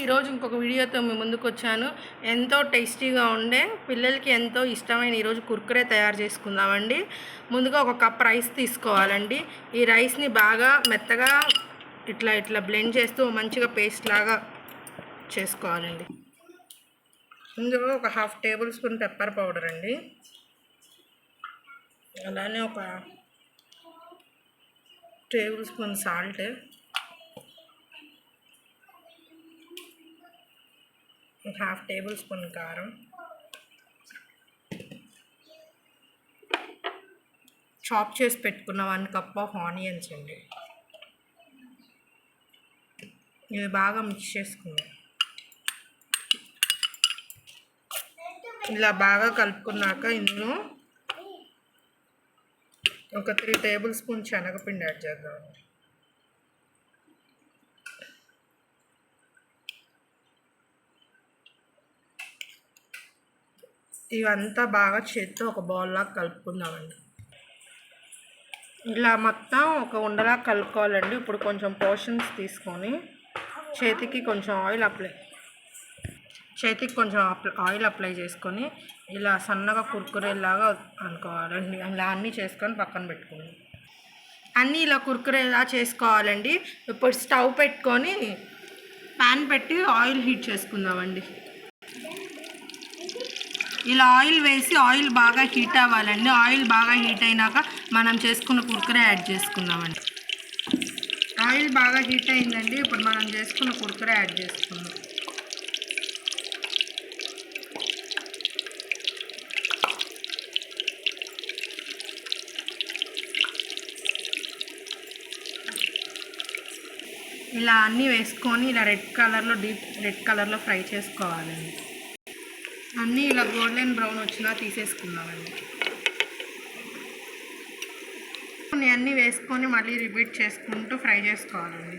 ఈరోజు ఇంకొక వీడియోతో మీ ముందుకు వచ్చాను. ఎంతో టేస్టీగా ఉండే పిల్లలకి ఎంతో ఇష్టమైన ఈరోజు కుర్కురే తయారు చేసుకుందామండి. ముందుగా ఒక కప్ రైస్ తీసుకోవాలండి. ఈ రైస్ని బాగా మెత్తగా ఇట్లా బ్లెండ్ చేస్తూ మంచిగా పేస్ట్ లాగా చేసుకోవాలండి. ఇందులో ఒక 1/2 టేబుల్ స్పూన్ పెప్పర్ పౌడర్ అండి, అలానే ఒక table spoon salt, 1/2 table spoon కారం, చాప్ చేసి పెట్టుకున్న 1 కప్ ఆఫ్ ఆనియన్స్ అండి. ఇవి బాగా మిక్స్ చేసుకుందాం. ఇలా బాగా కలుపుకున్నాక ఇందులో ఒక 3 టేబుల్ స్పూన్ శనగపిండి యాడ్ చేద్దాం. ఇవంతా బాగా చేత్తో ఒక బౌల్లా కలుపుకుందామండి. ఇలా మొత్తం ఒక ఉండలా కలుపుకోవాలండి. ఇప్పుడు కొంచెం పోర్షన్స్ తీసుకొని చేతికి కొంచెం ఆయిల్ అప్లై చేసుకొని ఇలా సన్నగా కుర్కురేలాగా అనుకోవాలండి. అలా అన్నీ చేసుకొని పక్కన పెట్టుకోండి. అన్నీ ఇలా కుర్కురేలా చేసుకోవాలండి. ఇప్పుడు స్టవ్ పెట్టుకొని ప్యాన్ పెట్టి ఆయిల్ హీట్ చేసుకుందామండి. ఇలా ఆయిల్ వేసి ఆయిల్ బాగా హీట్ అవ్వాలండి. ఆయిల్ బాగా హీట్ అయినాక మనం చేసుకున్న కుర్కురే యాడ్ చేసుకుందామండి. ఆయిల్ బాగా హీట్ అయిందండి. ఇప్పుడు మనం చేసుకున్న కుర్కురే యాడ్ చేసుకుందాం. ఇలా అన్నీ వేసుకొని ఇలా డీప్ రెడ్ కలర్లో ఫ్రై చేసుకోవాలండి. అన్నీ ఇలా గోల్డెన్ బ్రౌన్ వచ్చినా తీసేసుకుందామండి. అన్నీ వేసుకొని మళ్ళీ రిపీట్ చేసుకుంటూ ఫ్రై చేసుకోవాలండి.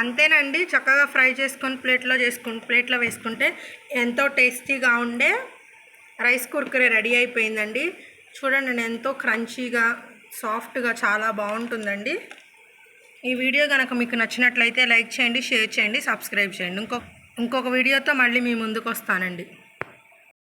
అంతేనండి, చక్కగా ఫ్రై చేసుకొని ప్లేట్లో వేసుకుంటే ఎంతో టేస్టీగా ఉండే రైస్ కుర్కురే రెడీ అయిపోయిందండి. చూడండి, నేను ఎంతో క్రంచీగా సాఫ్ట్గా చాలా బాగుంటుందండి. ఈ వీడియో కనుక మీకు నచ్చినట్లయితే లైక్ చేయండి, షేర్ చేయండి, సబ్స్క్రైబ్ చేయండి. ఇంకొక వీడియోతో మళ్ళీ మీ ముందుకు వస్తానండి.